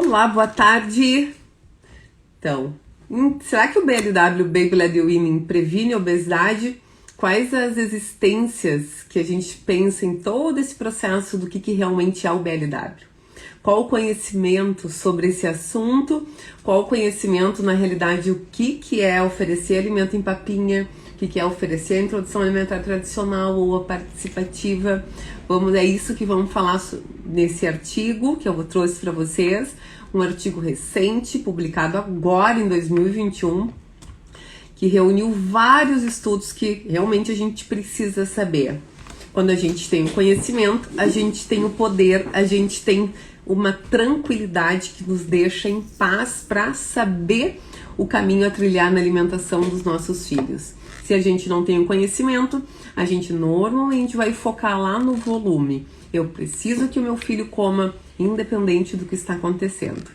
Olá, boa tarde. Então, será que o BLW, Baby Led Winning, previne a obesidade? Quais as existências que a gente pensa em todo esse processo do que realmente é o BLW? Qual o conhecimento sobre esse assunto? Qual o conhecimento, na realidade, o que é oferecer alimento em papinha? O que é oferecer a introdução alimentar tradicional ou a participativa? É isso que vamos falar nesse artigo que eu trouxe para vocês. Um artigo recente, publicado agora em 2021, que reuniu vários estudos que realmente a gente precisa saber. Quando a gente tem o conhecimento, a gente tem o poder, a gente tem uma tranquilidade que nos deixa em paz para saber o caminho a trilhar na alimentação dos nossos filhos. Se a gente não tem o conhecimento, a gente normalmente vai focar lá no volume. Eu preciso que o meu filho coma independente do que está acontecendo.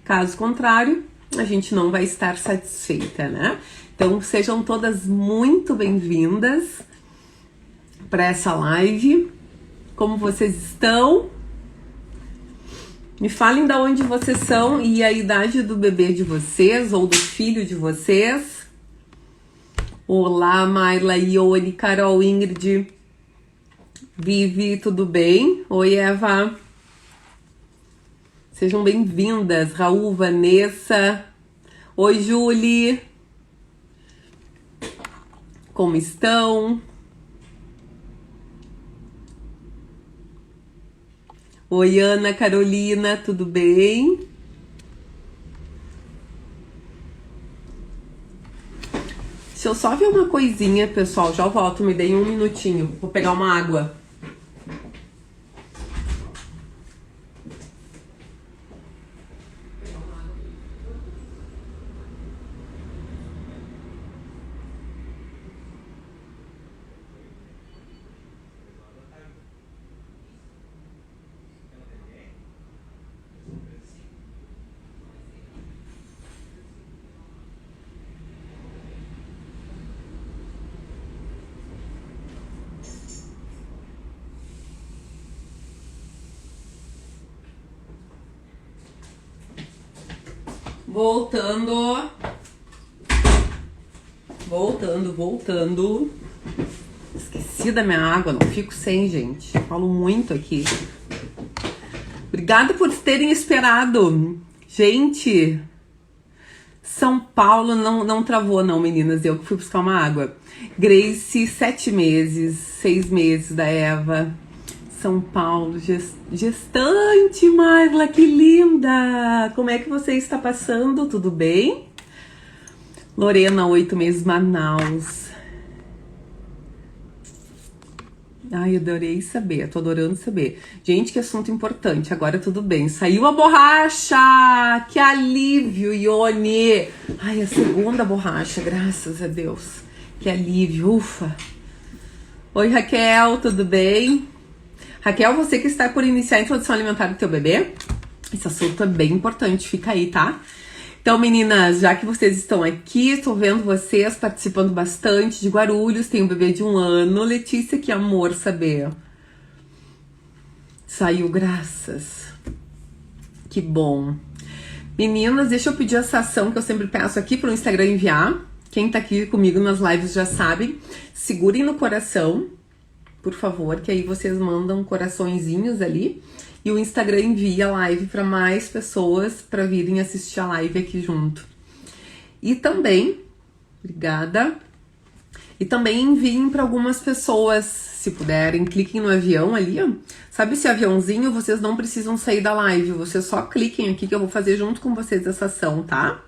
Caso contrário, a gente não vai estar satisfeita, né? Então, sejam todas muito bem-vindas para essa live. Como vocês estão? Me falem de onde vocês são e a idade do bebê de vocês ou do filho de vocês. Olá, Mayla, Ione, Carol, Ingrid, Vivi, tudo bem? Oi, Eva. Sejam bem-vindas. Raul, Vanessa. Oi, Julie. Como estão? Oi, Ana, Carolina, tudo bem? Deixa eu só ver uma coisinha, pessoal. Já volto, me deem um minutinho. Vou pegar uma água. Voltando. Esqueci da minha água, não fico sem, gente. Falo muito aqui. Obrigada por terem esperado. Gente, São Paulo não travou não, meninas. Eu que fui buscar uma água. Grace, 7 meses, 6 meses da Eva. São Paulo, gestante, Marla, que linda! Como é que você está passando? Tudo bem? Lorena, 8 meses, Manaus. Ai, eu adorei saber, tô adorando saber. Gente, que assunto importante, agora tudo bem. Saiu a borracha! Que alívio, Ione! Ai, a segunda borracha, graças a Deus. Que alívio, ufa! Oi, Raquel, tudo bem? Raquel, você que está por iniciar a introdução alimentar do teu bebê, esse assunto é bem importante, fica aí, tá? Então, meninas, já que vocês estão aqui, estou vendo vocês participando bastante de Guarulhos, tem um bebê de 1 ano. Letícia, que amor saber. Saiu, graças. Que bom. Meninas, deixa eu pedir essa ação que eu sempre peço aqui para o Instagram enviar. Quem tá aqui comigo nas lives já sabe. Segurem no coração, por favor, que aí vocês mandam coraçõezinhos ali. E o Instagram envia a live para mais pessoas para virem assistir a live aqui junto. E também, obrigada. E também enviem para algumas pessoas, se puderem, cliquem no avião ali, ó. Sabe esse aviãozinho? Vocês não precisam sair da live, vocês só cliquem aqui que eu vou fazer junto com vocês essa ação, tá?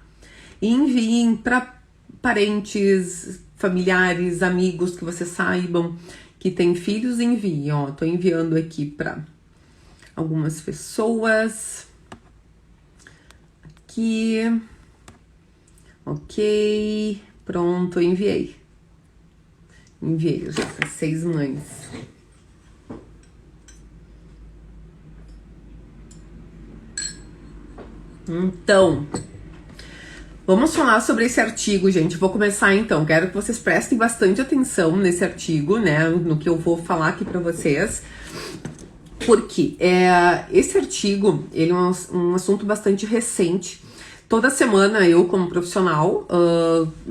E enviem para parentes, familiares, amigos que vocês saibam que tem filhos, enviem, ó. Tô enviando aqui para algumas pessoas. Aqui. Ok. Pronto, enviei. Enviei já para 6 mães. Então, vamos falar sobre esse artigo, gente. Vou começar então. Quero que vocês prestem bastante atenção nesse artigo, né? No que eu vou falar aqui para vocês. Porque esse artigo, ele é um assunto bastante recente. Toda semana eu, como profissional,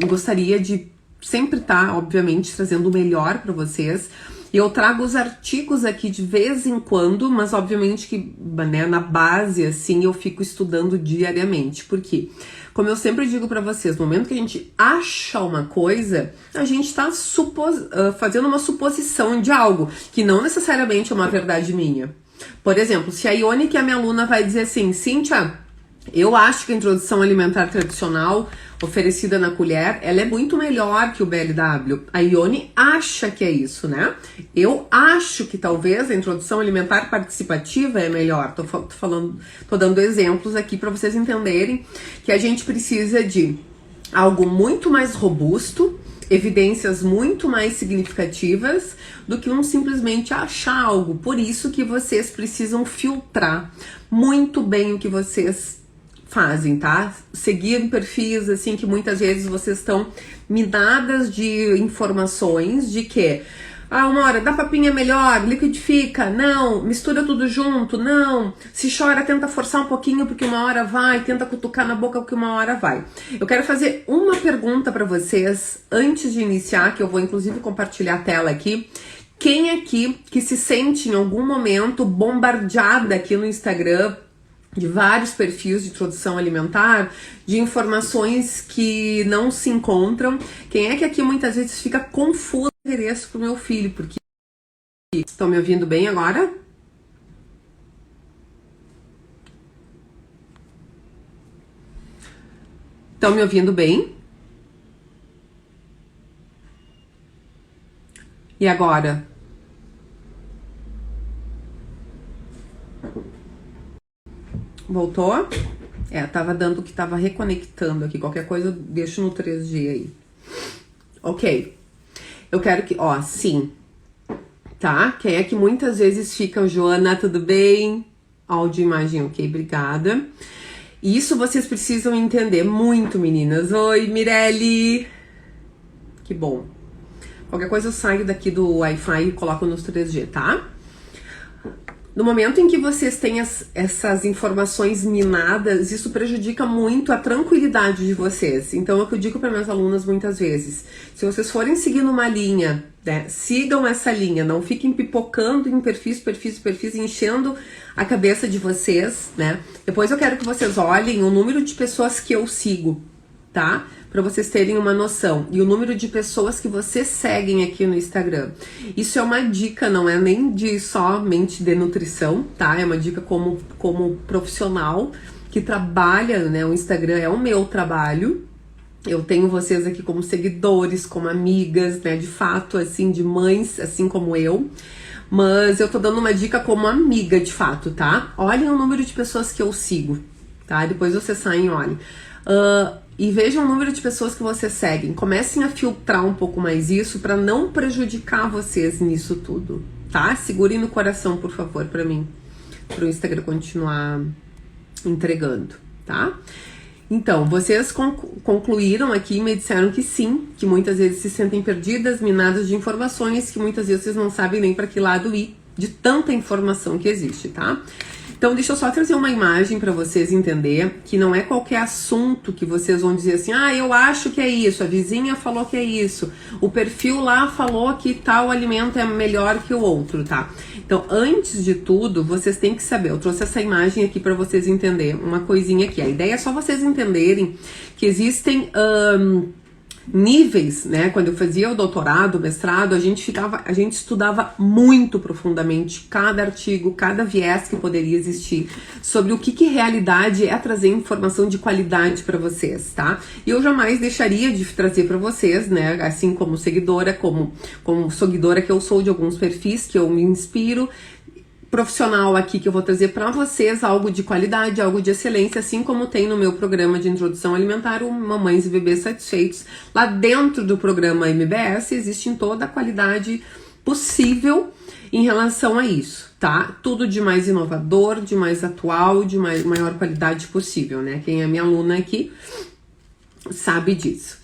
gostaria de sempre estar, obviamente, trazendo o melhor para vocês. E eu trago os artigos aqui de vez em quando, mas obviamente que, né, na base, assim, eu fico estudando diariamente. Por quê? Como eu sempre digo para vocês, no momento que a gente acha uma coisa, a gente está fazendo uma suposição de algo que não necessariamente é uma verdade minha. Por exemplo, se a Ione, que é a minha aluna, vai dizer assim, Cíntia, eu acho que a introdução alimentar tradicional oferecida na colher, ela é muito melhor que o BLW. A Ione acha que é isso, né? Eu acho que talvez a introdução alimentar participativa é melhor. Tô dando exemplos aqui para vocês entenderem que a gente precisa de algo muito mais robusto, evidências muito mais significativas do que simplesmente achar algo. Por isso que vocês precisam filtrar muito bem o que vocês fazem, tá? Seguir perfis, assim, que muitas vezes vocês estão minadas de informações de que uma hora dá papinha melhor, liquidifica, não, mistura tudo junto, não, se chora tenta forçar um pouquinho porque uma hora vai, tenta cutucar na boca porque uma hora vai. Eu quero fazer uma pergunta para vocês antes de iniciar, que eu vou inclusive compartilhar a tela aqui. Quem aqui que se sente em algum momento bombardeada aqui no Instagram de vários perfis de introdução alimentar, de informações que não se encontram? Quem é que aqui muitas vezes fica confuso o endereço pro meu filho? Porque estão me ouvindo bem agora? Estão me ouvindo bem? E agora? Voltou? Tava dando que tava reconectando aqui. Qualquer coisa eu deixo no 3G aí. Ok. Eu quero que, sim. Tá? Quem é que muitas vezes fica, Joana, tudo bem? Áudio e imagem, ok, obrigada. Isso vocês precisam entender muito, meninas. Oi, Mirelle. Que bom. Qualquer coisa eu saio daqui do Wi-Fi e coloco nos 3G, tá? No momento em que vocês têm essas informações minadas, isso prejudica muito a tranquilidade de vocês. Então, é o que eu digo para minhas alunas muitas vezes. Se vocês forem seguindo uma linha, né, sigam essa linha, não fiquem pipocando em perfis, enchendo a cabeça de vocês, né? Depois eu quero que vocês olhem o número de pessoas que eu sigo, tá? Para vocês terem uma noção. E o número de pessoas que vocês seguem aqui no Instagram. Isso é uma dica, não é nem de somente de nutrição, tá? É uma dica como profissional que trabalha, né? O Instagram é o meu trabalho. Eu tenho vocês aqui como seguidores, como amigas, né? De fato, assim, de mães, assim como eu. Mas eu tô dando uma dica como amiga, de fato, tá? Olhem o número de pessoas que eu sigo, tá? Depois vocês saem e olhem. E vejam o número de pessoas que vocês seguem. Comecem a filtrar um pouco mais isso para não prejudicar vocês nisso tudo, tá? Segurem no coração, por favor, para mim, para o Instagram continuar entregando, tá? Então, vocês concluíram aqui e me disseram que sim, que muitas vezes se sentem perdidas, minadas de informações, que muitas vezes vocês não sabem nem para que lado ir de tanta informação que existe, tá? Então, deixa eu só trazer uma imagem para vocês entender que não é qualquer assunto que vocês vão dizer assim, eu acho que é isso, a vizinha falou que é isso, o perfil lá falou que tal alimento é melhor que o outro, tá? Então, antes de tudo, vocês têm que saber, eu trouxe essa imagem aqui para vocês entenderem uma coisinha aqui. A ideia é só vocês entenderem que existem níveis, né? Quando eu fazia o doutorado, o mestrado, a gente estudava muito profundamente cada artigo, cada viés que poderia existir sobre o que realidade é trazer informação de qualidade para vocês, tá? E eu jamais deixaria de trazer para vocês, né? Assim como seguidora, como seguidora que eu sou de alguns perfis que eu me inspiro, profissional aqui que eu vou trazer para vocês algo de qualidade, algo de excelência, assim como tem no meu programa de introdução alimentar o Mamães e Bebês Satisfeitos. Lá dentro do programa MBS existe toda a qualidade possível em relação a isso, tá? Tudo de mais inovador, de mais atual, de maior qualidade possível, né? Quem é minha aluna aqui sabe disso.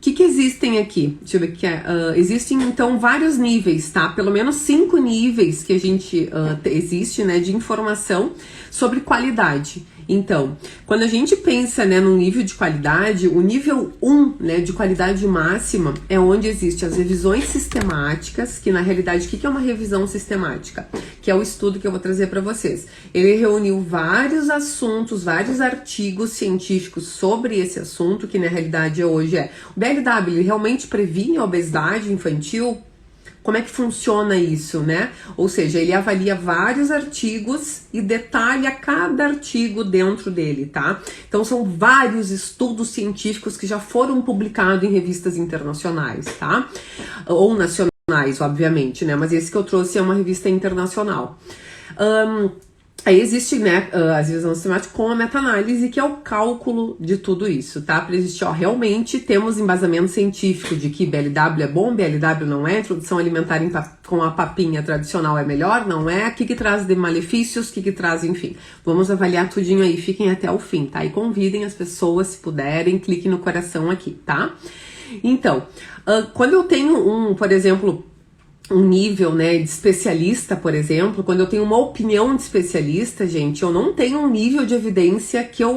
que existem aqui? Deixa eu ver o que é. Existem, então, vários níveis, tá? Pelo menos 5 níveis que a gente existe, né, de informação sobre qualidade. Então, quando a gente pensa, né, num nível de qualidade, o nível 1, né, de qualidade máxima é onde existem as revisões sistemáticas, que na realidade, o que é uma revisão sistemática? Que é o estudo que eu vou trazer para vocês. Ele reuniu vários assuntos, vários artigos científicos sobre esse assunto, que na realidade hoje o BLW, ele realmente previne a obesidade infantil? Como é que funciona isso, né? Ou seja, ele avalia vários artigos e detalha cada artigo dentro dele, tá? Então são vários estudos científicos que já foram publicados em revistas internacionais, tá? Ou nacionais, obviamente, né? Mas esse que eu trouxe é uma revista internacional. Aí existe, né, as revisões sistemáticas com a meta-análise, que é o cálculo de tudo isso, tá? Para existir, realmente temos embasamento científico de que BLW é bom, BLW não é, introdução alimentar com a papinha tradicional é melhor, não é, o que traz de malefícios, o que traz, enfim. Vamos avaliar tudinho aí, fiquem até o fim, tá? E convidem as pessoas, se puderem, cliquem no coração aqui, tá? Então, quando eu tenho por exemplo, um nível, né, de especialista, por exemplo, quando eu tenho uma opinião de especialista, gente, eu não tenho um nível de evidência que eu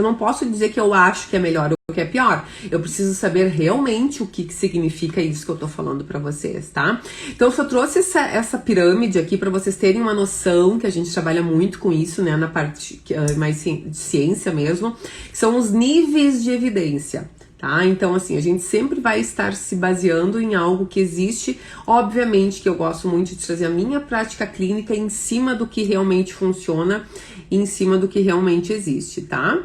não posso dizer que eu acho que é melhor ou que é pior. Eu preciso saber realmente o que significa isso que eu tô falando pra vocês, tá? Então, eu só trouxe essa pirâmide aqui pra vocês terem uma noção, que a gente trabalha muito com isso, né, na parte mais de ciência mesmo, que são os níveis de evidência. Tá? Então, assim, a gente sempre vai estar se baseando em algo que existe. Obviamente que eu gosto muito de trazer a minha prática clínica em cima do que realmente funciona, em cima do que realmente existe, tá?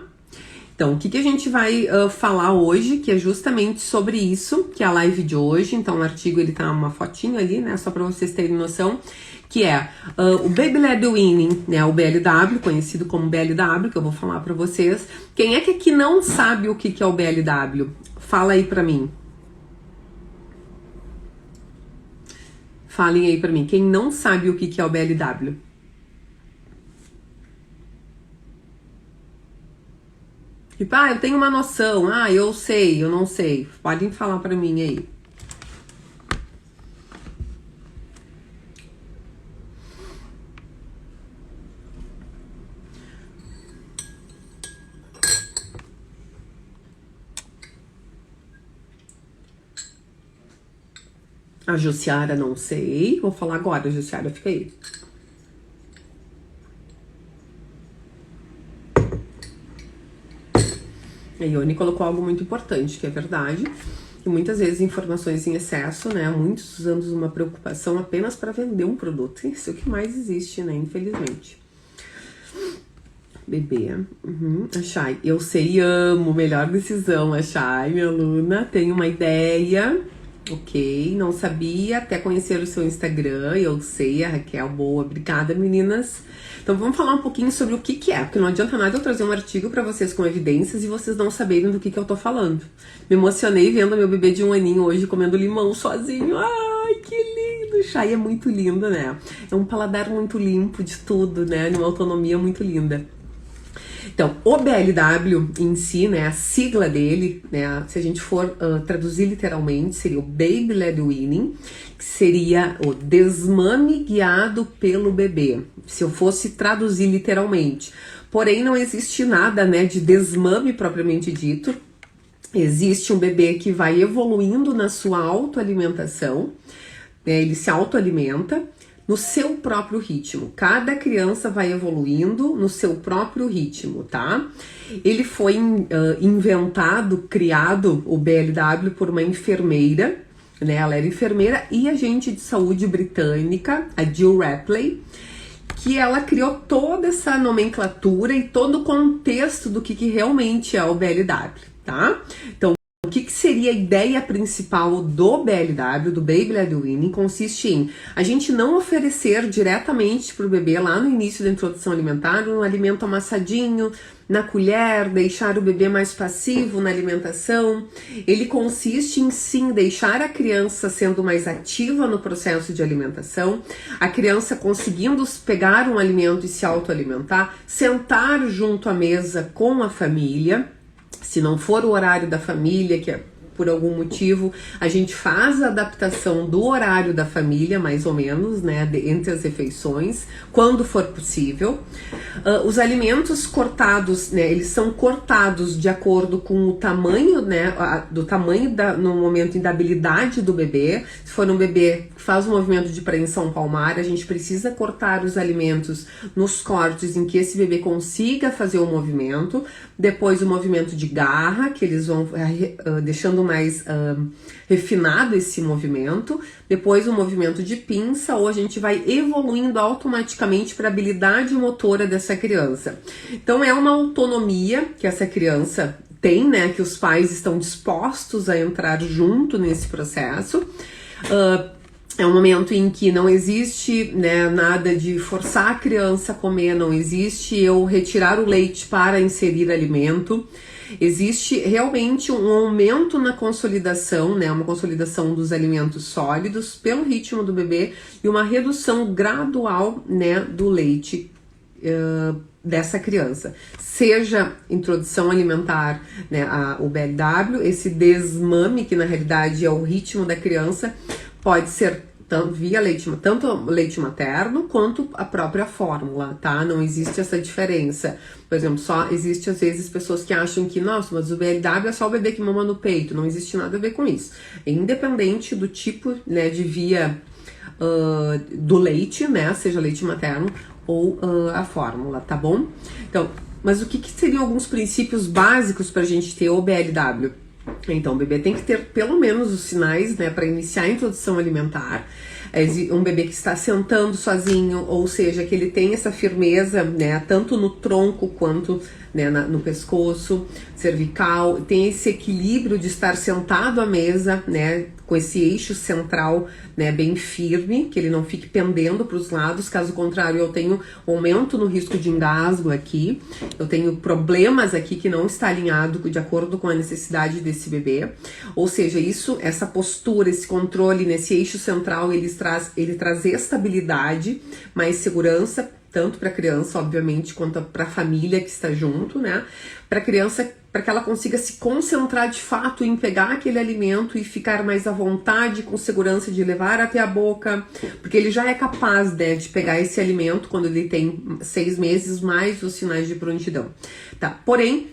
Então, o que a gente vai falar hoje, que é justamente sobre isso, que é a live de hoje. Então, o artigo, ele tá uma fotinho ali, né, só para vocês terem noção, que é o Baby-led Weaning, né, o BLW, conhecido como BLW, que eu vou falar para vocês. Quem é que aqui não sabe o que é o BLW? Fala aí para mim. Falem aí para mim, quem não sabe o que é o BLW? Tipo, eu tenho uma noção, eu sei, eu não sei. Podem falar para mim aí. A Jussiara, não sei. Vou falar agora, Jussiara, fica aí. A Ione colocou algo muito importante, que é verdade. E muitas vezes informações em excesso, né? Muitos usando uma preocupação apenas para vender um produto. Isso é o que mais existe, né? Infelizmente. Bebê. A Chay. Eu sei e amo. Melhor decisão. A Chay, minha aluna, tem uma ideia. Ok, não sabia, até conhecer o seu Instagram, eu sei, a Raquel, boa, obrigada meninas. Então vamos falar um pouquinho sobre o que é, porque não adianta nada eu trazer um artigo pra vocês com evidências e vocês não saberem do que eu tô falando. Me emocionei vendo meu bebê de 1 aninho hoje comendo limão sozinho, ai que lindo, Chay é muito linda, né? É um paladar muito limpo de tudo, né, uma autonomia muito linda. Então, o BLW em si, né, a sigla dele, né, se a gente for traduzir literalmente, seria o Baby-led Weaning, que seria o desmame guiado pelo bebê, se eu fosse traduzir literalmente. Porém, não existe nada, né, de desmame propriamente dito. Existe um bebê que vai evoluindo na sua autoalimentação, né, ele se autoalimenta, no seu próprio ritmo. Cada criança vai evoluindo no seu próprio ritmo, tá? Ele foi inventado, criado, o BLW, por uma enfermeira, né? Ela era enfermeira e agente de saúde britânica, a Jill Rapley, que ela criou toda essa nomenclatura e todo o contexto do que realmente é o BLW, tá? Então, o que seria a ideia principal do BLW, do Baby-led Weaning, consiste em a gente não oferecer diretamente para o bebê, lá no início da introdução alimentar, um alimento amassadinho, na colher, deixar o bebê mais passivo na alimentação. Ele consiste em sim deixar a criança sendo mais ativa no processo de alimentação, a criança conseguindo pegar um alimento e se autoalimentar, sentar junto à mesa com a família. Se não for o horário da família, que por algum motivo, a gente faz a adaptação do horário da família, mais ou menos, né, entre as refeições, quando for possível. Os alimentos cortados, né, eles são cortados de acordo com o tamanho, né, do tamanho no momento da habilidade do bebê. Se for um bebê que faz um movimento de preensão palmar, a gente precisa cortar os alimentos nos cortes em que esse bebê consiga fazer o movimento. Depois o movimento de garra, que eles vão deixando mais refinado esse movimento. Depois o movimento de pinça, ou a gente vai evoluindo automaticamente para a habilidade motora dessa criança. Então é uma autonomia que essa criança tem, né, que os pais estão dispostos a entrar junto nesse processo. É um momento em que não existe, né, nada de forçar a criança a comer, não existe eu retirar o leite para inserir alimento. Existe realmente um aumento na consolidação, né, uma consolidação dos alimentos sólidos pelo ritmo do bebê e uma redução gradual, né, do leite dessa criança. Seja introdução alimentar, né, o BLW, esse desmame, que na realidade é o ritmo da criança, pode ser tanto leite materno quanto a própria fórmula, tá? Não existe essa diferença. Por exemplo, só existe às vezes pessoas que acham que, nossa, mas o BLW é só o bebê que mama no peito. Não existe nada a ver com isso. É independente do tipo, né, de via do leite, né? Seja leite materno ou a fórmula, tá bom? Então, mas o que seriam alguns princípios básicos para a gente ter o BLW? Então, o bebê tem que ter pelo menos os sinais, né, para iniciar a introdução alimentar. Um bebê que está sentando sozinho, ou seja, que ele tem essa firmeza, né, tanto no tronco quanto, né, no pescoço, cervical, tem esse equilíbrio de estar sentado à mesa, né, com esse eixo central, né, bem firme, que ele não fique pendendo para os lados. Caso contrário, eu tenho aumento no risco de engasgo aqui, eu tenho problemas aqui que não está alinhado de acordo com a necessidade desse bebê. Ou seja, essa postura, esse controle nesse eixo central, ele traz estabilidade, mais segurança, tanto para a criança, obviamente, quanto para a família que está junto, né? Para a criança, para que ela consiga se concentrar de fato em pegar aquele alimento e ficar mais à vontade, com segurança de levar até a boca, porque ele já é capaz, né, de pegar esse alimento quando ele tem 6 meses, mais os sinais de prontidão, tá? Porém,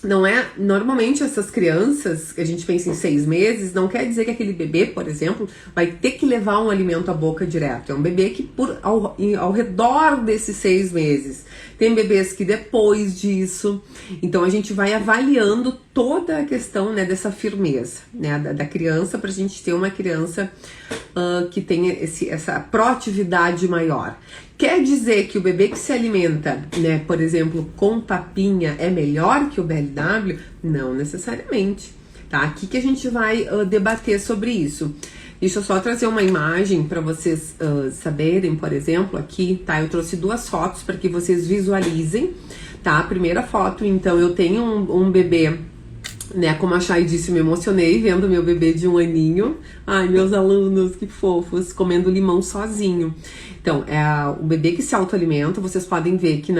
não é, normalmente essas crianças, que a gente pensa em 6 meses, não quer dizer que aquele bebê, por exemplo, vai ter que levar um alimento à boca direto. É um bebê que ao redor desses 6 meses. Tem bebês que depois disso. Então a gente vai avaliando toda a questão, né, dessa firmeza, né, da criança, pra gente ter uma criança que tenha essa proatividade maior. Quer dizer que o bebê que se alimenta, né, por exemplo, com papinha é melhor que o BLW? Não necessariamente, tá? Aqui que a gente vai debater sobre isso. Deixa eu só trazer uma imagem para vocês saberem, por exemplo, aqui, tá? Eu trouxe 2 fotos para que vocês visualizem, tá? A primeira foto, então, eu tenho um bebê, né, como a Chay disse, me emocionei vendo meu bebê de 1 aninho. Ai, meus alunos, que fofos, comendo limão sozinho. Então, é o bebê que se autoalimenta. Vocês podem ver que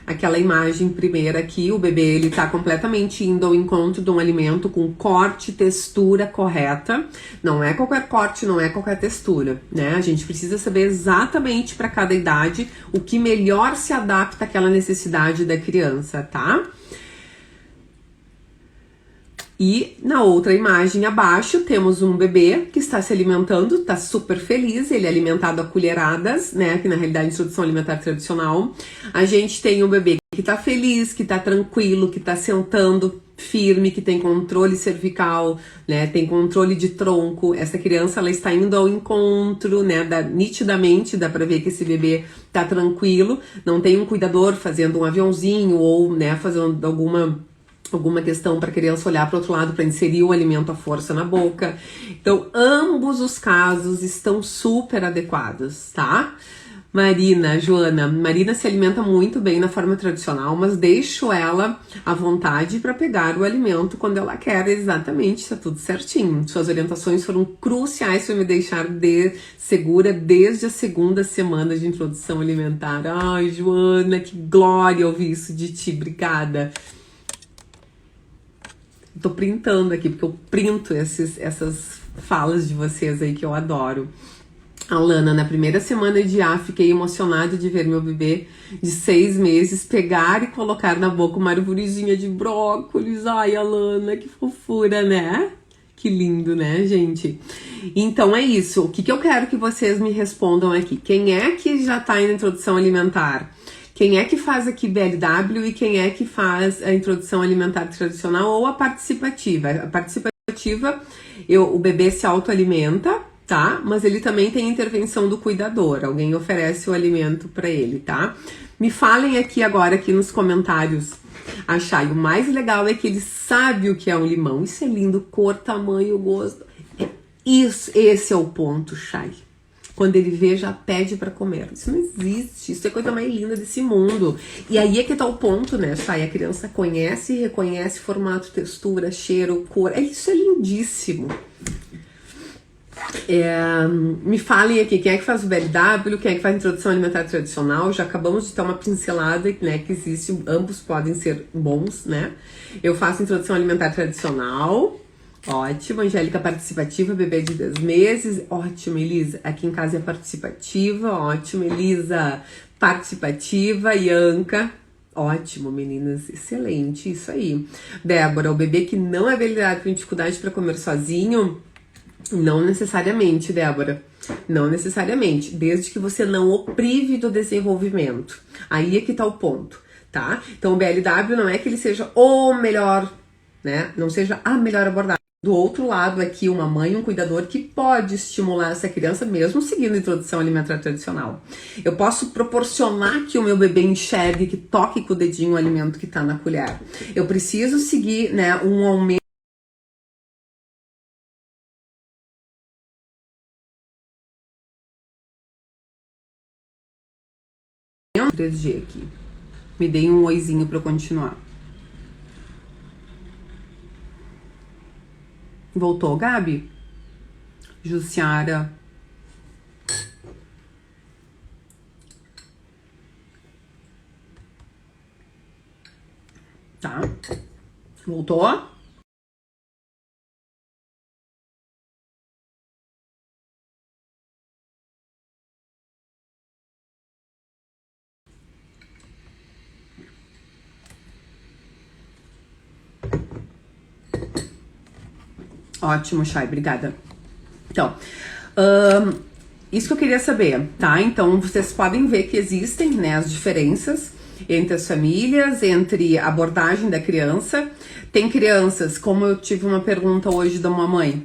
aquela imagem primeira aqui, o bebê, ele tá completamente indo ao encontro de um alimento com corte, textura correta. Não é qualquer corte, não é qualquer textura, né? A gente precisa saber exatamente para cada idade o que melhor se adapta àquela necessidade da criança, tá? E na outra imagem abaixo temos um bebê que está se alimentando, está super feliz, ele é alimentado a colheradas, né, que na realidade é introdução alimentar tradicional. A gente tem um bebê que está feliz, que está tranquilo, que está sentando firme, que tem controle cervical, né, tem controle de tronco. Essa criança, ela está indo ao encontro, né, nitidamente dá para ver que esse bebê está tranquilo, não tem um cuidador fazendo um aviãozinho ou, né, fazendo alguma questão para a criança olhar para o outro lado para inserir o alimento à força na boca. Então, ambos os casos estão super adequados, tá? Marina se alimenta muito bem na forma tradicional, mas deixo ela à vontade para pegar o alimento quando ela quer, exatamente, está tudo certinho. Suas orientações foram cruciais para me deixar segura desde a 2ª semana de introdução alimentar. Ai, Joana, que glória ouvir isso de ti, obrigada. Tô printando aqui, porque eu printo essas falas de vocês aí que eu adoro. Alana, na primeira semana de A, fiquei emocionada de ver meu bebê de 6 meses pegar e colocar na boca uma arvorezinha de brócolis. Ai, Alana, que fofura, né? Que lindo, né, gente? Então é isso. O que eu quero que vocês me respondam aqui? Quem é que já tá na introdução alimentar? Quem é que faz aqui BLW e quem é que faz a introdução alimentar tradicional ou a participativa? A participativa, o bebê se autoalimenta, tá? Mas ele também tem intervenção do cuidador. Alguém oferece o alimento para ele, tá? Me falem aqui agora, aqui nos comentários. A Chay, o mais legal é que ele sabe o que é um limão. Isso é lindo, cor, tamanho, gosto. Esse é o ponto, Chay. Quando ele vê, já pede pra comer. Isso não existe. Isso é a coisa mais linda desse mundo. E aí é que tá o ponto, né, Chay? A criança conhece e reconhece formato, textura, cheiro, cor. Isso é lindíssimo. Me falem aqui, quem é que faz o BLW, quem é que faz a introdução alimentar tradicional. Já acabamos de ter uma pincelada, né, que existe, ambos podem ser bons, né? Eu faço introdução alimentar tradicional. Ótimo, Angélica participativa, bebê de 10 meses. Ótimo, Elisa. Aqui em casa é participativa. Ótimo, Elisa. Participativa, Ianca. Ótimo, meninas. Excelente, isso aí. Débora, o bebê que não é habilidade com dificuldade para comer sozinho? Não necessariamente, Débora. Não necessariamente. Desde que você não o prive do desenvolvimento. Aí é que tá o ponto, tá? Então o BLW não é que ele seja o melhor, né? Não seja a melhor abordagem. Do outro lado aqui, uma mãe, um cuidador que pode estimular essa criança mesmo seguindo a introdução alimentar tradicional. Eu posso proporcionar que o meu bebê enxergue, que toque com o dedinho o alimento que está na colher. Eu preciso seguir, né, um aumento de 3G aqui. Me dei um oizinho para eu continuar. Voltou, Gabi? Jussiara. Tá. Voltou? Ótimo, Chay, obrigada. Então, isso que eu queria saber, tá? Então, vocês podem ver que existem, né, as diferenças entre as famílias, entre a abordagem da criança. Tem crianças, como eu tive uma pergunta hoje da uma mãe,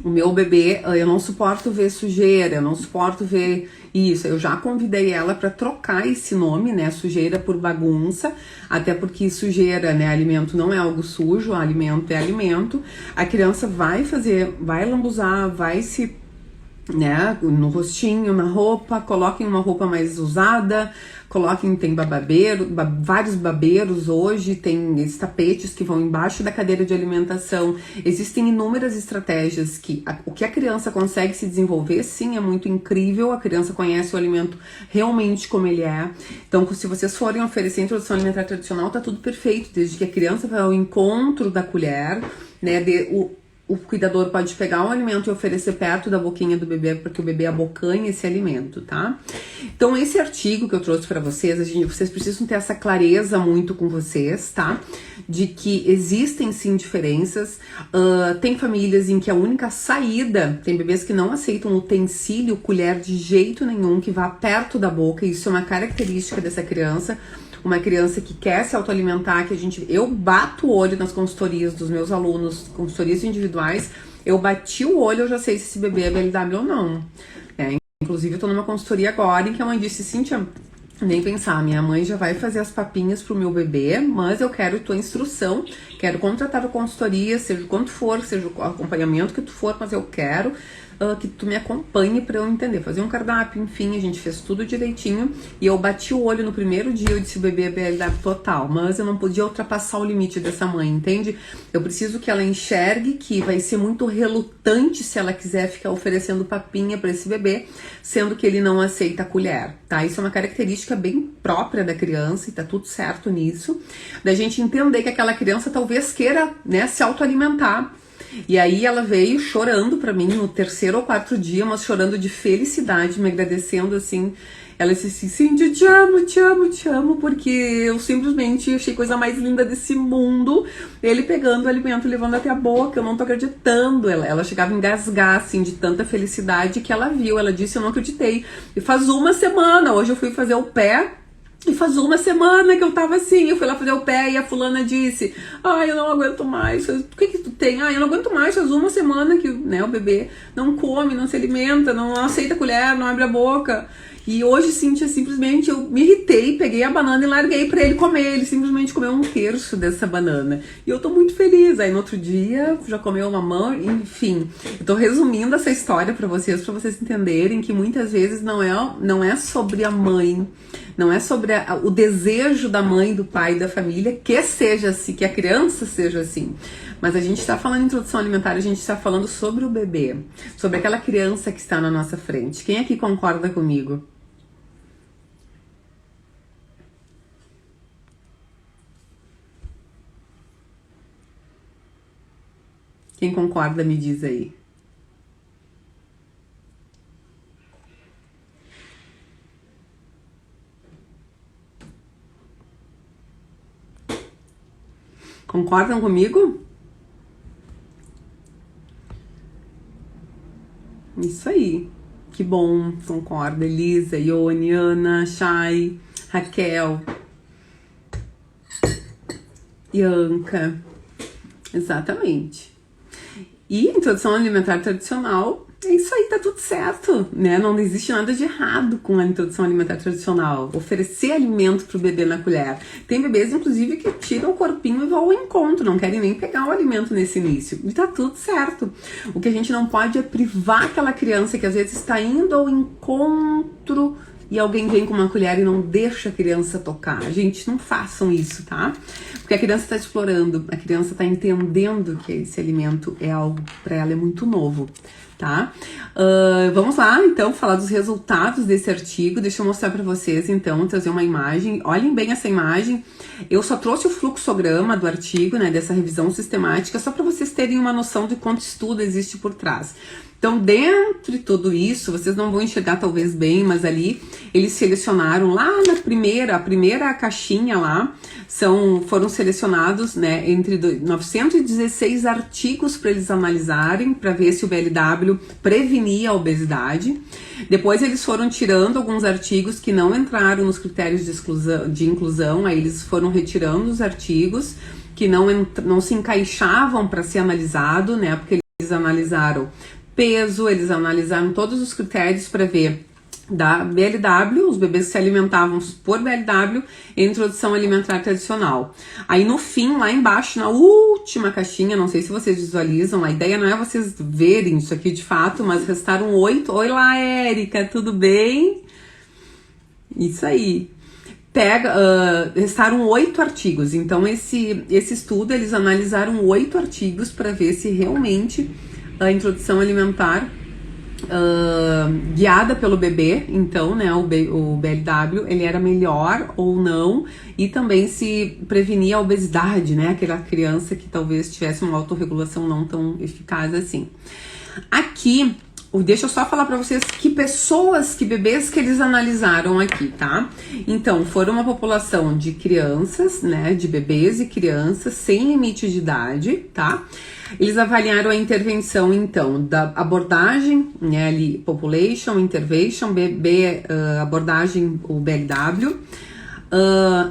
o meu bebê, eu não suporto ver sujeira, eu não suporto ver isso. Eu já convidei ela para trocar esse nome, né, sujeira por bagunça, até porque sujeira, né, alimento não é algo sujo, alimento é alimento. A criança vai lambuzar, vai se, né, no rostinho, na roupa, coloquem uma roupa mais usada, tem vários babeiros hoje, tem esses tapetes que vão embaixo da cadeira de alimentação. Existem inúmeras estratégias que o que a criança consegue se desenvolver, sim, é muito incrível. A criança conhece o alimento realmente como ele é. Então, se vocês forem oferecer introdução alimentar tradicional, tá tudo perfeito, desde que a criança vai ao encontro da colher, né, o cuidador pode pegar o alimento e oferecer perto da boquinha do bebê, porque o bebê abocanha esse alimento, tá? Então, esse artigo que eu trouxe para vocês, vocês precisam ter essa clareza muito com vocês, tá? De que existem sim diferenças. Tem famílias em que a única saída, tem bebês que não aceitam utensílio, colher de jeito nenhum, que vá perto da boca, isso é uma característica dessa criança. Uma criança que quer se autoalimentar, eu bato o olho nas consultorias dos meus alunos, consultorias individuais, eu bati o olho, eu já sei se esse bebê é BLW ou não. Inclusive, eu tô numa consultoria agora em que a mãe disse, Cíntia, nem pensar, minha mãe já vai fazer as papinhas pro meu bebê, mas eu quero tua instrução, quero contratar a consultoria, seja quanto for, seja o acompanhamento que tu for, mas eu quero que tu me acompanhe para eu entender. Fazer um cardápio, enfim, a gente fez tudo direitinho. E eu bati o olho no primeiro dia, eu disse: o bebê é BLW total. Mas eu não podia ultrapassar o limite dessa mãe, entende? Eu preciso que ela enxergue que vai ser muito relutante se ela quiser ficar oferecendo papinha para esse bebê, sendo que ele não aceita a colher, tá? Isso é uma característica bem própria da criança e tá tudo certo nisso. Da gente entender que aquela criança talvez queira, né, se autoalimentar. E aí ela veio chorando pra mim no 3º ou 4º dia, mas chorando de felicidade, me agradecendo assim. Ela disse assim: Cindy, te amo, te amo, te amo, porque eu simplesmente achei a coisa mais linda desse mundo. Ele pegando o alimento, levando até a boca, eu não tô acreditando. Ela chegava a engasgar, assim, de tanta felicidade que ela viu. Ela disse: eu não acreditei. E faz uma semana, hoje eu fui fazer o pé, e faz uma semana que eu tava assim, eu fui lá fazer o pé e a fulana disse: ai, eu não aguento mais. O que tu tem? Ah, eu não aguento mais, faz uma semana que, né, o bebê não come, não se alimenta, não aceita a colher, não abre a boca. E hoje, Cíntia, simplesmente eu me irritei, peguei a banana e larguei pra ele comer. Ele simplesmente comeu 1/3 dessa banana. E eu tô muito feliz. Aí no outro dia já comeu uma mão, enfim. Eu tô resumindo essa história pra vocês entenderem que muitas vezes não é sobre a mãe, não é sobre o desejo da mãe, do pai, da família que seja assim, que a criança seja assim. Mas a gente está falando em introdução alimentar, a gente está falando sobre o bebê, sobre aquela criança que está na nossa frente. Quem aqui concorda comigo? Quem concorda, me diz aí. Concordam comigo? Isso aí. Que bom, concorda. Elisa, Ione, Ana, Chay, Raquel, Ianca. Exatamente. E introdução alimentar tradicional, é isso aí, tá tudo certo, né? Não existe nada de errado com a introdução alimentar tradicional. Oferecer alimento pro bebê na colher. Tem bebês, inclusive, que tiram o corpinho e vão ao encontro, não querem nem pegar o alimento nesse início. E tá tudo certo. O que a gente não pode é privar aquela criança que às vezes está indo ao encontro e alguém vem com uma colher e não deixa a criança tocar. Gente, não façam isso, tá? Porque a criança está explorando, a criança está entendendo que esse alimento é algo para ela, é muito novo, tá? Vamos lá, então, falar dos resultados desse artigo. Deixa eu mostrar para vocês, então, trazer uma imagem. Olhem bem essa imagem. Eu só trouxe o fluxograma do artigo, né, dessa revisão sistemática, só para vocês terem uma noção de quanto estudo existe por trás. Então, dentro de tudo isso, vocês não vão enxergar talvez bem, mas ali eles selecionaram lá na a primeira caixinha lá, foram selecionados, né, entre 916 artigos para eles analisarem, para ver se o BLW prevenia a obesidade. Depois eles foram tirando alguns artigos que não entraram nos critérios de inclusão, aí eles foram retirando os artigos que não se encaixavam para ser analisado, né, porque eles analisaram peso, eles analisaram todos os critérios para ver da BLW, os bebês que se alimentavam por BLW e introdução alimentar tradicional. Aí no fim, lá embaixo, na última caixinha, não sei se vocês visualizam, a ideia não é vocês verem isso aqui de fato, mas restaram 8. Oi lá, Érica, tudo bem? Isso aí. Restaram 8 artigos, então esse estudo, eles analisaram 8 artigos para ver se realmente a introdução alimentar guiada pelo bebê, então, né, o BLW, ele era melhor ou não, e também se prevenia a obesidade, né, aquela criança que talvez tivesse uma autorregulação não tão eficaz assim. Aqui, deixa eu só falar para vocês que bebês que eles analisaram aqui, tá? Então, foram uma população de crianças, né, de bebês e crianças sem limite de idade, tá? Eles avaliaram a intervenção, então, da abordagem, né, ali, population, intervention, abordagem, o BLW.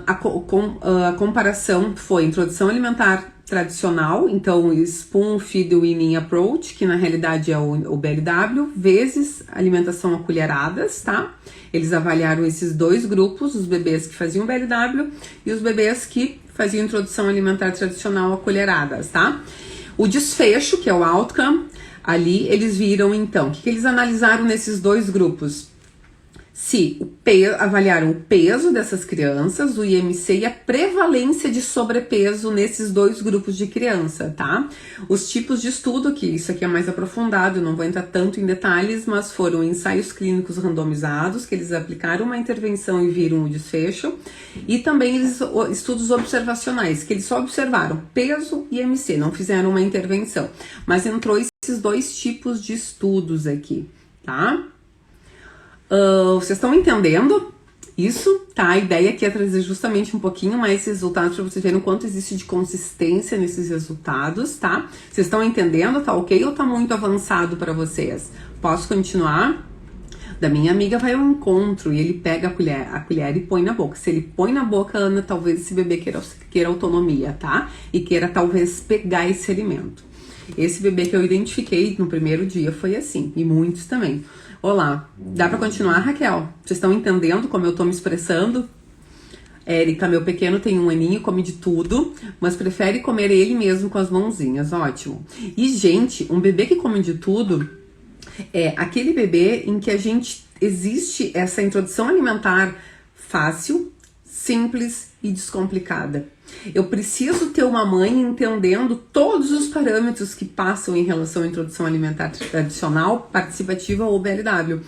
A comparação foi introdução alimentar tradicional, então Spoon Feed Weaning Approach, que na realidade é o BLW, vezes alimentação a colheradas, tá? Eles avaliaram esses dois grupos, os bebês que faziam BLW e os bebês que faziam introdução alimentar tradicional a colheradas, tá? O desfecho, que é o outcome, Ali eles viram, então, o que eles analisaram nesses dois grupos? Se avaliaram o peso dessas crianças, o IMC e a prevalência de sobrepeso nesses dois grupos de criança, tá? Os tipos de estudo, que isso aqui é mais aprofundado, eu não vou entrar tanto em detalhes, mas foram ensaios clínicos randomizados, que eles aplicaram uma intervenção e viram o desfecho, e também estudos observacionais, que eles só observaram peso e IMC, não fizeram uma intervenção, mas entrou esses dois tipos de estudos aqui, tá? Vocês estão entendendo isso? Tá? A ideia aqui é trazer justamente um pouquinho mais resultados para vocês verem o quanto existe de consistência nesses resultados, tá? Vocês estão entendendo? Tá ok ou tá muito avançado para vocês? Posso continuar? Da minha amiga vai ao encontro e ele pega a colher e põe na boca. Se ele põe na boca, Ana, talvez esse bebê queira autonomia, tá? E queira talvez pegar esse alimento. Esse bebê que eu identifiquei no primeiro dia foi assim, e muitos também. Olá, dá pra continuar, Raquel? Vocês estão entendendo como eu tô me expressando? Érica, meu pequeno tem 1 aninho, come de tudo, mas prefere comer ele mesmo com as mãozinhas, ótimo. E, gente, um bebê que come de tudo é aquele bebê em que existe essa introdução alimentar fácil, simples e descomplicada. Eu preciso ter uma mãe entendendo todos os parâmetros que passam em relação à introdução alimentar tradicional, participativa ou BLW.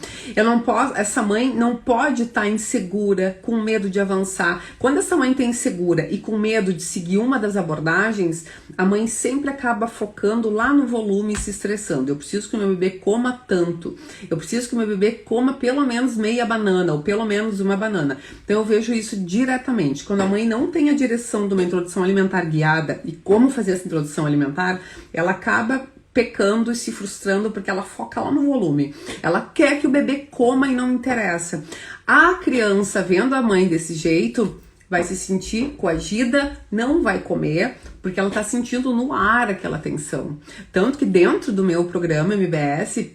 Essa mãe não pode estar insegura, com medo de avançar. Quando essa mãe está insegura e com medo de seguir uma das abordagens, a mãe sempre acaba focando lá no volume e se estressando. Eu preciso que o meu bebê coma tanto. Eu preciso que o meu bebê coma pelo menos meia banana ou pelo menos uma banana. Então eu vejo isso diretamente. Quando a mãe não tem a direção de uma introdução alimentar guiada e como fazer essa introdução alimentar, ela acaba pecando e se frustrando porque ela foca lá no volume. Ela quer que o bebê coma e não interessa. A criança, vendo a mãe desse jeito, vai se sentir coagida, não vai comer, porque ela tá sentindo no ar aquela tensão. Tanto que dentro do meu programa MBS,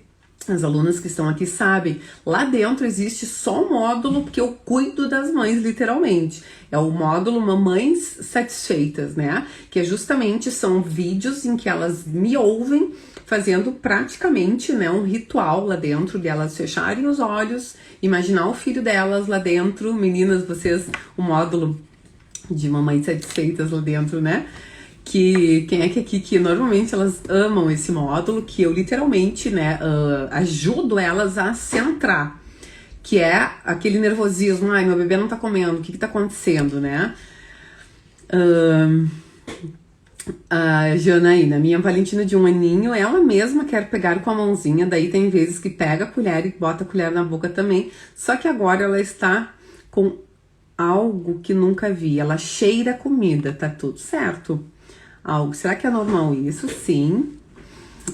as alunas que estão aqui sabem, lá dentro existe só um módulo que eu cuido das mães, literalmente. É o módulo Mamães Satisfeitas, né? Que justamente são vídeos em que elas me ouvem fazendo praticamente, né, um ritual lá dentro, de elas fecharem os olhos, imaginar o filho delas lá dentro. Meninas, vocês, o módulo de Mamães Satisfeitas lá dentro, né? Que quem é que aqui que normalmente elas amam esse módulo, que eu literalmente, né, ajudo elas a centrar, que é aquele nervosismo, ai, meu bebê não tá comendo, o que tá acontecendo, né? A Janaína, minha Valentina de 1 aninho, ela mesma quer pegar com a mãozinha, daí tem vezes que pega a colher e bota a colher na boca também, só que agora ela está com algo que nunca vi, ela cheira a comida, tá tudo certo? Será que é normal isso? Sim.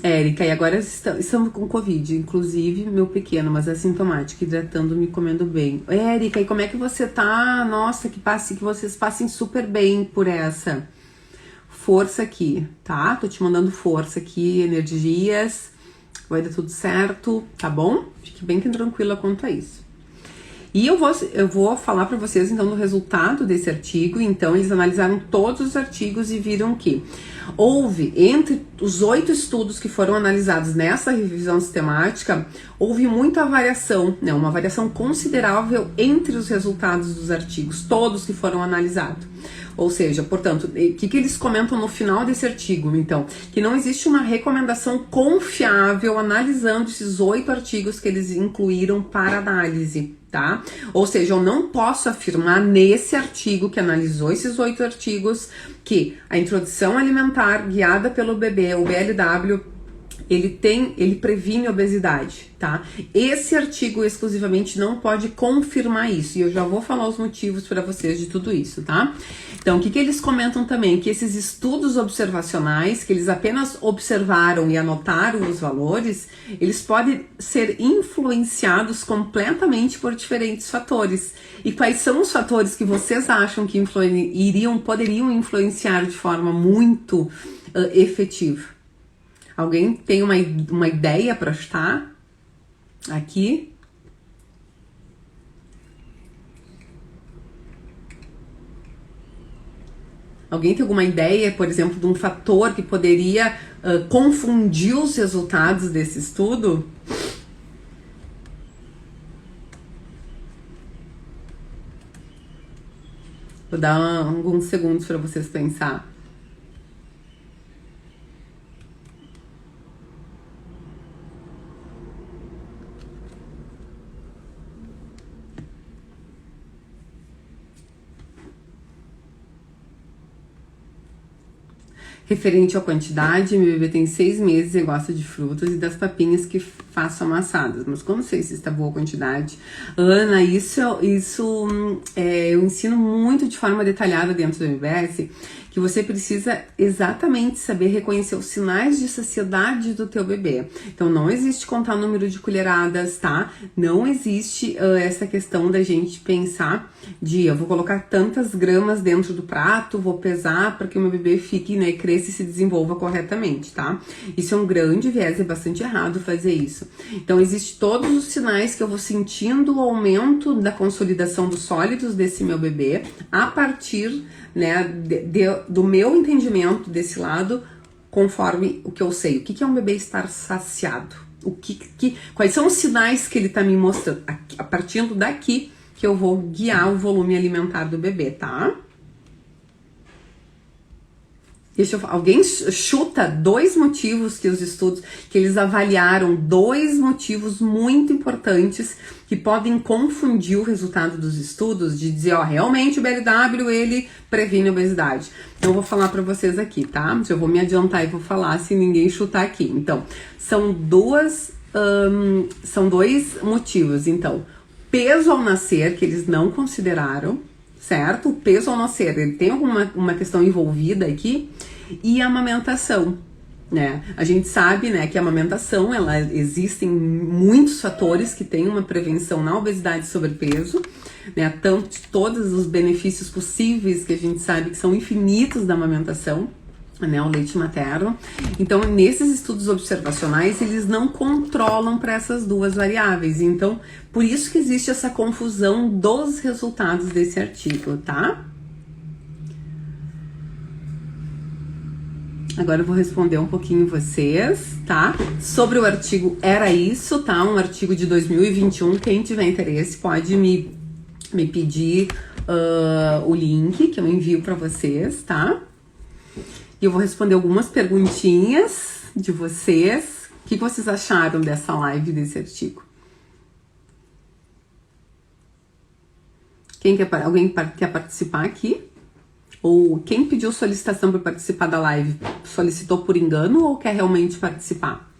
Érica, e agora estamos com Covid, inclusive meu pequeno, mas é sintomático, hidratando-me, comendo bem. Érica, e como é que você tá? Nossa, que vocês passem super bem por essa. Força aqui, tá? Tô te mandando força aqui, energias, vai dar tudo certo, tá bom? Fique bem tranquila quanto a isso. E eu vou falar para vocês então do resultado desse artigo. Então eles analisaram todos os artigos e viram que houve, entre os 8 estudos que foram analisados nessa revisão sistemática, houve muita variação, né, uma variação considerável entre os resultados dos artigos, todos que foram analisados. Ou seja, portanto, o que eles comentam no final desse artigo? Então, que não existe uma recomendação confiável analisando esses 8 artigos que eles incluíram para análise, tá? Ou seja, eu não posso afirmar nesse artigo que analisou esses 8 artigos que a introdução alimentar guiada pelo bebê, o BLW, ele previne obesidade, tá? Esse artigo exclusivamente não pode confirmar isso, e eu já vou falar os motivos para vocês de tudo isso, tá? Então, o que eles comentam também? Que esses estudos observacionais, que eles apenas observaram e anotaram os valores, eles podem ser influenciados completamente por diferentes fatores. E quais são os fatores que vocês acham que poderiam influenciar de forma muito efetiva? Alguém tem uma ideia para estar aqui? Alguém tem alguma ideia, por exemplo, de um fator que poderia confundir os resultados desse estudo? Vou dar alguns segundos para vocês pensar. Referente à quantidade, meu bebê tem 6 meses e gosta de frutas e das papinhas que faço amassadas. Mas como sei se está boa quantidade? Ana, isso eu ensino muito de forma detalhada dentro do MBS, que você precisa exatamente saber reconhecer os sinais de saciedade do teu bebê. Então não existe contar o número de colheradas, tá? Não existe essa questão da gente pensar de eu vou colocar tantas gramas dentro do prato, vou pesar para que o meu bebê fique, né, cresça e se desenvolva corretamente, tá? Isso é um grande viés, é bastante errado fazer isso. Então existe todos os sinais que eu vou sentindo o aumento da consolidação dos sólidos desse meu bebê a partir, né, do meu entendimento desse lado, conforme o que eu sei. O que é um bebê estar saciado? Quais são os sinais que ele tá me mostrando? A partir daqui que eu vou guiar o volume alimentar do bebê, tá? Alguém chuta 2 motivos que os estudos, que eles avaliaram, 2 motivos muito importantes que podem confundir o resultado dos estudos, de dizer, ó, realmente o BLW, ele previne a obesidade. Então eu vou falar pra vocês aqui, tá? Eu vou me adiantar e vou falar se ninguém chutar aqui. Então, são 2 motivos. Então, peso ao nascer, que eles não consideraram, certo? O peso ao nascer, ele tem uma questão envolvida aqui, e a amamentação, né? A gente sabe, né, que a amamentação, existem muitos fatores que têm uma prevenção na obesidade e sobrepeso, né? Tanto todos os benefícios possíveis que a gente sabe que são infinitos da amamentação, né, o leite materno. Então, nesses estudos observacionais, eles não controlam para essas 2 variáveis. Então, por isso que existe essa confusão dos resultados desse artigo, tá? Agora eu vou responder um pouquinho vocês, tá? Sobre o artigo Era Isso, tá? Um artigo de 2021. Quem tiver interesse pode me pedir o link que eu envio para vocês, tá? E eu vou responder algumas perguntinhas de vocês. O que vocês acharam dessa live, desse artigo? Alguém quer participar aqui? Ou quem pediu solicitação para participar da live, solicitou por engano ou quer realmente participar?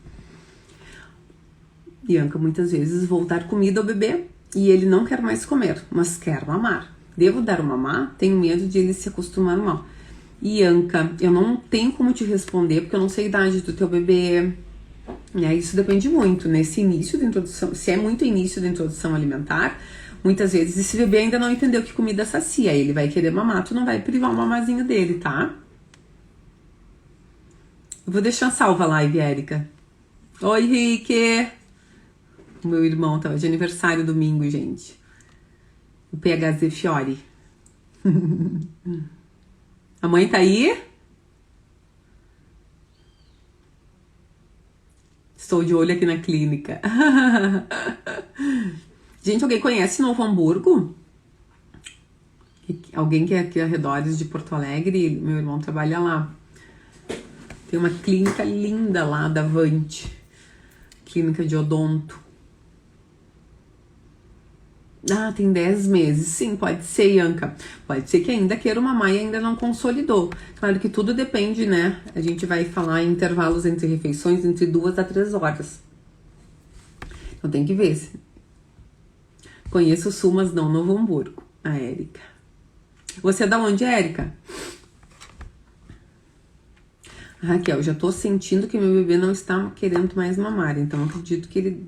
Bianca, muitas vezes vou dar comida ao bebê e ele não quer mais comer, mas quer mamar. Devo dar o mamar? Tenho medo de ele se acostumar mal. Bianca, eu não tenho como te responder porque eu não sei a idade do teu bebê. Isso depende muito, nesse início da introdução, se é muito início da introdução alimentar, muitas vezes esse bebê ainda não entendeu que comida sacia, ele vai querer mamar, tu não vai privar o mamazinho dele, tá? Eu vou deixar salva a live, Érica. Oi, Rick! O meu irmão tava de aniversário domingo, gente. O PHZ Fiore. A mãe tá aí? Estou de olho aqui na clínica. Gente, alguém conhece Novo Hamburgo? Alguém que é aqui arredores de Porto Alegre? Meu irmão trabalha lá. Tem uma clínica linda lá da Avante. Clínica de odonto. Ah, tem 10 meses. Sim, pode ser, Ianca. Pode ser que ainda queira mamar e ainda não consolidou. Claro que tudo depende, né? A gente vai falar em intervalos entre refeições, entre 2 a 3 horas. Então tem que ver. Conheço o Sul, mas não Novo Hamburgo. A Érica. Você é da onde, Érica? Raquel, já tô sentindo que meu bebê não está querendo mais mamar. Então acredito que ele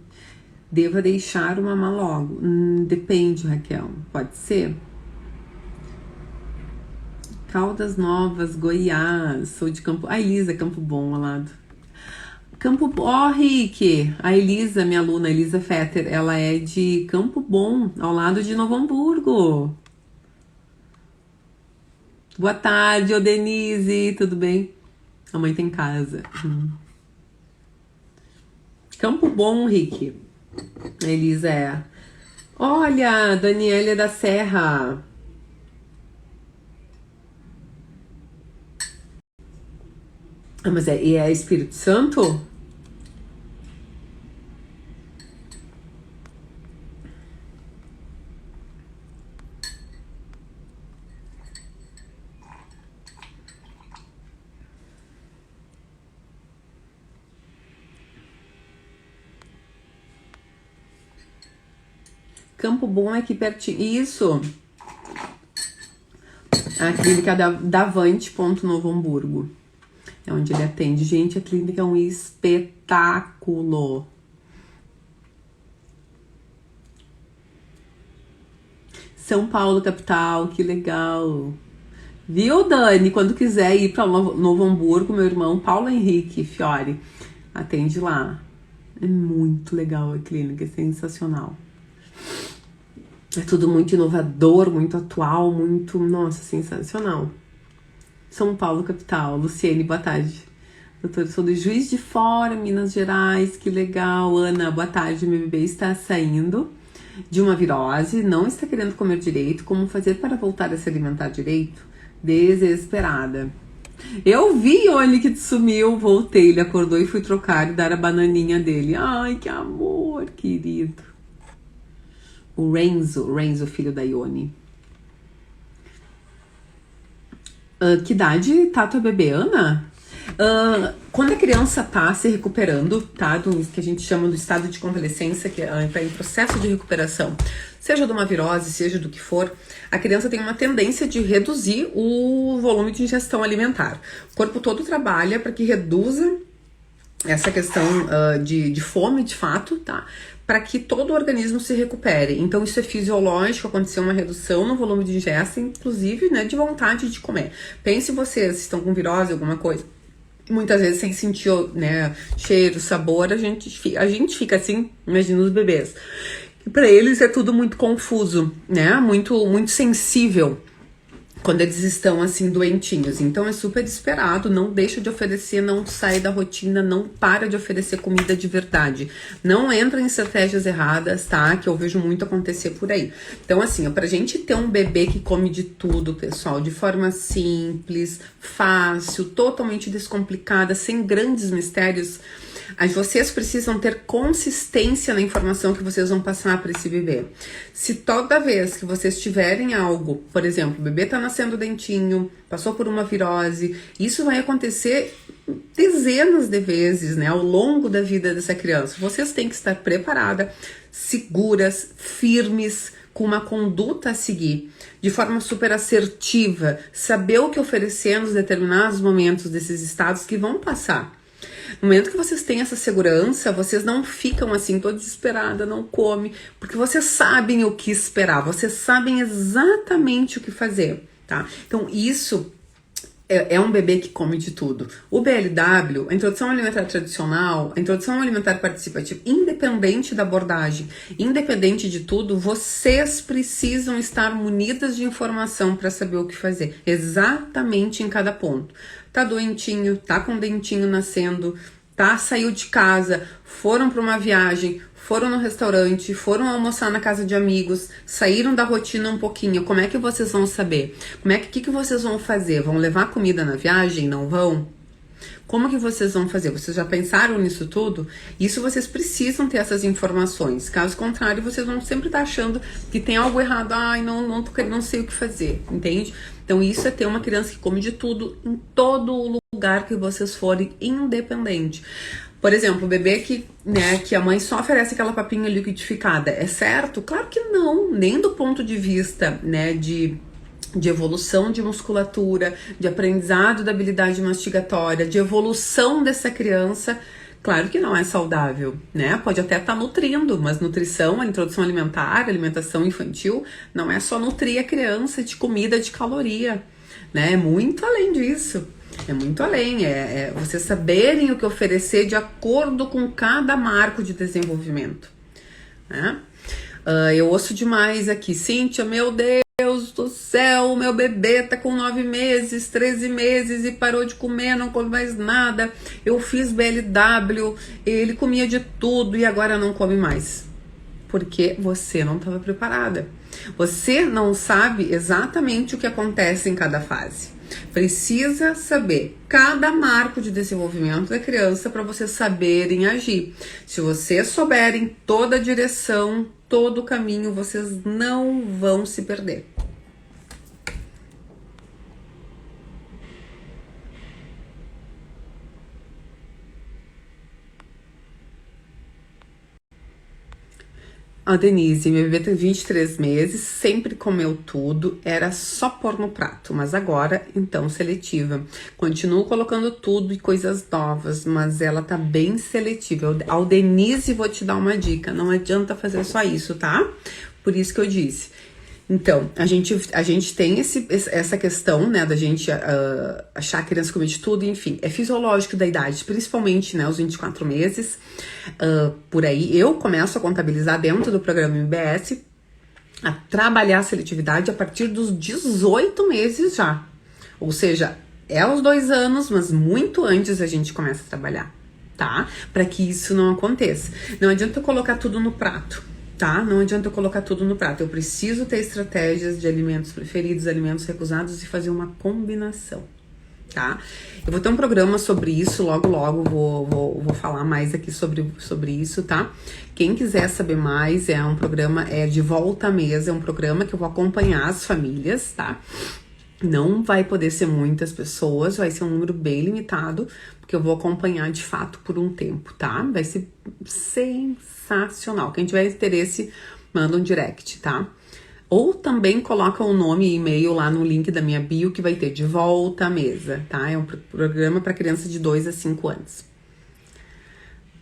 deva deixar o mamar logo. Depende, Raquel. Pode ser. Caldas Novas, Goiás. Sou de Campo... A Elisa, Campo Bom, ao lado. Campo... Ó, Rick! A Elisa, minha aluna, Elisa Fetter, ela é de Campo Bom, ao lado de Novo Hamburgo. Boa tarde, ô Denise, tudo bem? A mãe tem casa. Campo Bom, Rick. Elisa é. Olha, Daniela da Serra. Ah, mas é Espírito Santo? Campo Bom é aqui pertinho. Isso. A clínica da Davante, ponto Novo Hamburgo. É onde ele atende. Gente, a clínica é um espetáculo. São Paulo, capital, que legal. Viu, Dani? Quando quiser ir para Novo Hamburgo, meu irmão Paulo Henrique Fiore atende lá. É muito legal a clínica, é sensacional. É tudo muito inovador, muito atual, muito, nossa, sensacional. São Paulo, capital. Luciene, boa tarde. Doutora, sou do Juiz de Fora, Minas Gerais, que legal. Ana, boa tarde. Meu bebê está saindo de uma virose, não está querendo comer direito. Como fazer para voltar a se alimentar direito? Desesperada. Eu vi Oni que sumiu, voltei, ele acordou e fui trocar e dar a bananinha dele. Ai, que amor, querido. O Renzo, filho da Ione. Que idade tá tua bebê, Ana? Quando a criança tá se recuperando, tá? Do que a gente chama do estado de convalescência, que tá em processo de recuperação, seja de uma virose, seja do que for, a criança tem uma tendência de reduzir o volume de ingestão alimentar. O corpo todo trabalha para que reduza essa questão de fome, de fato, tá? Para que todo o organismo se recupere. Então isso é fisiológico, aconteceu uma redução no volume de ingesta, inclusive, né, de vontade de comer. Pense vocês, estão com virose, alguma coisa, muitas vezes sem sentir, né, cheiro, sabor, a gente fica assim, imagina os bebês. E para eles é tudo muito confuso, né, muito sensível quando eles estão assim doentinhos. Então é super esperado, não deixa de oferecer, não sai da rotina, não para de oferecer comida de verdade. Não entra em estratégias erradas, tá? Que eu vejo muito acontecer por aí. Então assim, pra gente ter um bebê que come de tudo, pessoal, de forma simples, fácil, totalmente descomplicada, sem grandes mistérios, vocês precisam ter consistência na informação que vocês vão passar para esse bebê. Se toda vez que vocês tiverem algo, por exemplo, o bebê tá nascendo dentinho, passou por uma virose, isso vai acontecer dezenas de vezes, né, ao longo da vida dessa criança. Vocês têm que estar preparadas, seguras, firmes, com uma conduta a seguir, de forma super assertiva, saber o que oferecer nos determinados momentos desses estados que vão passar. No momento que vocês têm essa segurança, vocês não ficam assim, tô desesperada, não come, porque vocês sabem o que esperar, vocês sabem exatamente o que fazer, tá? Então isso é um bebê que come de tudo. O BLW, a introdução alimentar tradicional, a introdução alimentar participativa, independente da abordagem, independente de tudo, vocês precisam estar munidas de informação para saber o que fazer, exatamente em cada ponto. Tá doentinho, tá com dentinho nascendo, tá, saiu de casa, foram para uma viagem, foram no restaurante, foram almoçar na casa de amigos, saíram da rotina um pouquinho. Como é que vocês vão saber? Que vocês vão fazer? Vão levar comida na viagem? Não vão? Como que vocês vão fazer? Vocês já pensaram nisso tudo? Isso vocês precisam ter essas informações. Caso contrário, vocês vão sempre estar achando que tem algo errado. Ai, não sei o que fazer, entende? Então isso é ter uma criança que come de tudo em todo lugar que vocês forem, independente. Por exemplo, o bebê que a mãe só oferece aquela papinha liquidificada, é certo? Claro que não, nem do ponto de vista, né, de evolução de musculatura, de aprendizado da habilidade mastigatória, de evolução dessa criança, claro que não é saudável, né? Pode até estar nutrindo, mas nutrição, a introdução alimentar, alimentação infantil, não é só nutrir a criança de comida, de caloria, né? É muito além disso. É muito além, é vocês saberem o que oferecer de acordo com cada marco de desenvolvimento, né? Eu ouço demais aqui, Cíntia, meu Deus do céu, céu, meu bebê tá com 9 meses, 13 meses e parou de comer, não come mais nada. Eu fiz BLW, ele comia de tudo e agora não come mais. Porque você não estava preparada. Você não sabe exatamente o que acontece em cada fase. Precisa saber cada marco de desenvolvimento da criança para vocês saberem agir. Se vocês souberem toda a direção, todo o caminho, vocês não vão se perder. A Denise, meu bebê tem 23 meses, sempre comeu tudo, era só pôr no prato, mas agora, então, seletiva. Continuo colocando tudo e coisas novas, mas ela tá bem seletiva. Ao Denise, vou te dar uma dica, não adianta fazer só isso, tá? Por isso que eu disse. Então, a gente tem essa questão, né, da gente achar a criança comer de tudo, enfim, é fisiológico da idade, principalmente, né, os 24 meses, por aí. Eu começo a contabilizar dentro do programa MBS, a trabalhar a seletividade a partir dos 18 meses já. Ou seja, é aos 2 anos, mas muito antes a gente começa a trabalhar, tá? Para que isso não aconteça. Não adianta eu colocar tudo no prato. Tá? Não adianta eu colocar tudo no prato. Eu preciso ter estratégias de alimentos preferidos, alimentos recusados e fazer uma combinação, tá? Eu vou ter um programa sobre isso, logo vou falar mais aqui sobre isso, tá? Quem quiser saber mais, é um programa de volta à mesa, é um programa que eu vou acompanhar as famílias, tá? Não vai poder ser muitas pessoas, vai ser um número bem limitado, porque eu vou acompanhar de fato por um tempo, tá? Vai ser sensacional. Quem tiver interesse, manda um direct, tá? Ou também coloca o nome e e-mail lá no link da minha bio, que vai ter de volta à mesa, tá? É um programa para criança de 2 a 5 anos.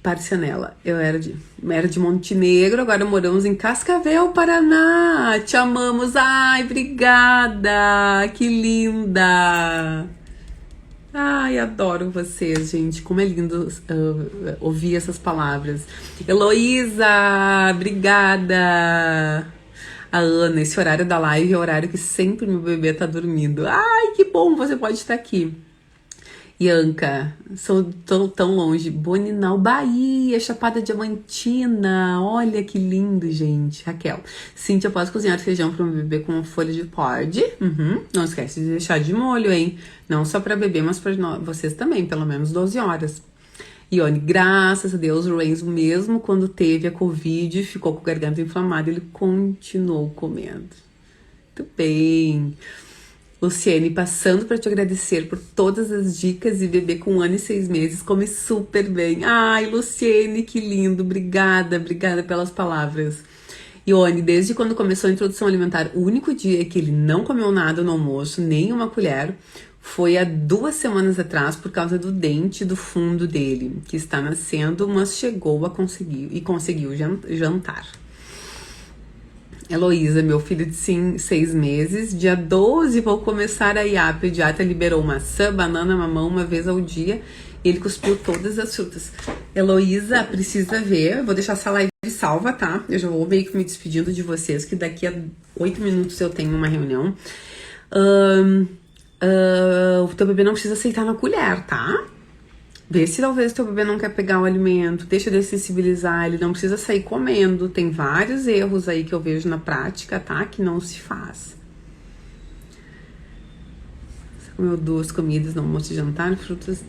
Parcianela, eu era de Montenegro, agora moramos em Cascavel, Paraná. Te amamos. Ai, obrigada. Que linda. Ai, adoro vocês, gente. Como é lindo ouvir essas palavras. Heloísa, obrigada. A Ana, esse horário da live é o horário que sempre meu bebê tá dormindo. Ai, que bom, você pode estar aqui. Ianca, sou tão longe. Boninal, Bahia, Chapada Diamantina. Olha que lindo, gente. Raquel, Cíntia, posso cozinhar feijão para um bebê com folha de pode? Não esquece de deixar de molho, hein? Não só para bebê, mas para vocês também, pelo menos 12 horas. Ione, graças a Deus, o Renzo, mesmo quando teve a Covid, ficou com a garganta inflamada, ele continuou comendo. Muito bem. Luciene, passando para te agradecer por todas as dicas, e bebê com 1 ano e 6 meses come super bem. Ai, Luciene, que lindo. Obrigada pelas palavras. Ione, desde quando começou a introdução alimentar, o único dia que ele não comeu nada no almoço, nem uma colher, foi há 2 semanas atrás, por causa do dente do fundo dele, que está nascendo, mas chegou a conseguiu jantar. Heloísa, meu filho de 6 meses, dia 12 vou começar a IAP. O pediatra liberou maçã, banana, mamão uma vez ao dia. Ele cuspiu todas as frutas. Heloísa, precisa ver. Eu vou deixar essa live salva, tá? Eu já vou meio que me despedindo de vocês, que daqui a 8 minutos eu tenho uma reunião. O teu bebê não precisa aceitar na colher, tá? Vê se talvez teu bebê não quer pegar o alimento, deixa de sensibilizar, ele não precisa sair comendo. Tem vários erros aí que eu vejo na prática, tá? Que não se faz. Você comeu 2 comidas no almoço e jantar, frutas.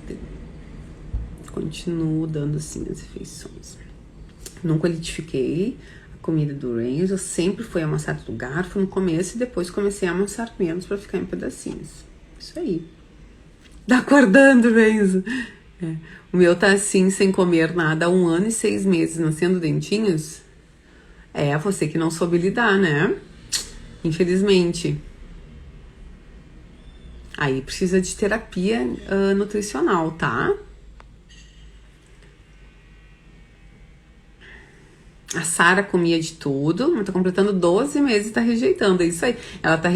Continuo dando sim as refeições. Nunca litifiquei a comida do Renzo, sempre foi amassado do garfo no começo e depois comecei a amassar menos pra ficar em pedacinhos. Isso aí. Tá acordando, Renzo? O meu tá assim, sem comer nada há 1 ano e 6 meses, nascendo dentinhos. Você que não soube lidar, né? Infelizmente. Aí precisa de terapia nutricional, tá? A Sara comia de tudo, mas tá completando 12 meses e tá rejeitando. É isso aí. Ela tá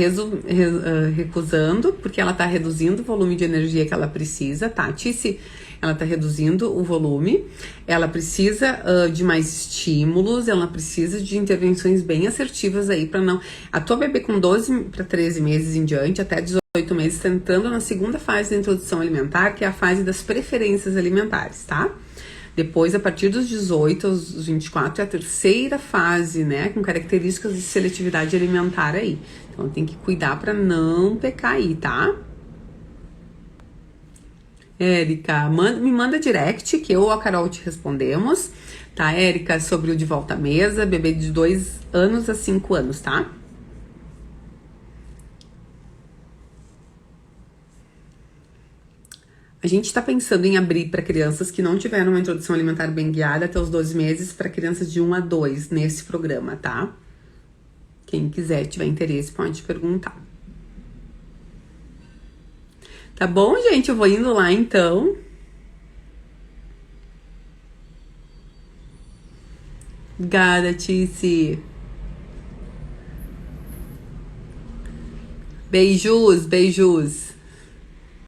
recusando porque ela tá reduzindo o volume de energia que ela precisa. Tati, ela tá reduzindo o volume, ela precisa de mais estímulos, ela precisa de intervenções bem assertivas aí para não... A tua bebê com 12 para 13 meses em diante, até 18 meses, tá entrando na segunda fase da introdução alimentar, que é a fase das preferências alimentares, tá? Depois, a partir dos 18 aos 24, é a terceira fase, né? Com características de seletividade alimentar aí. Então, tem que cuidar para não pecar aí, tá? Érica, me manda direct, que eu ou a Carol te respondemos. Tá, Érica? Sobre o de volta à mesa, bebê de 2 anos a 5 anos, tá? A gente está pensando em abrir para crianças que não tiveram uma introdução alimentar bem guiada até os 12 meses, para crianças de 1 a 2 nesse programa, tá? Quem quiser, tiver interesse, pode perguntar. Tá bom, gente? Eu vou indo lá, então. Obrigada, Tice. Beijos, beijos.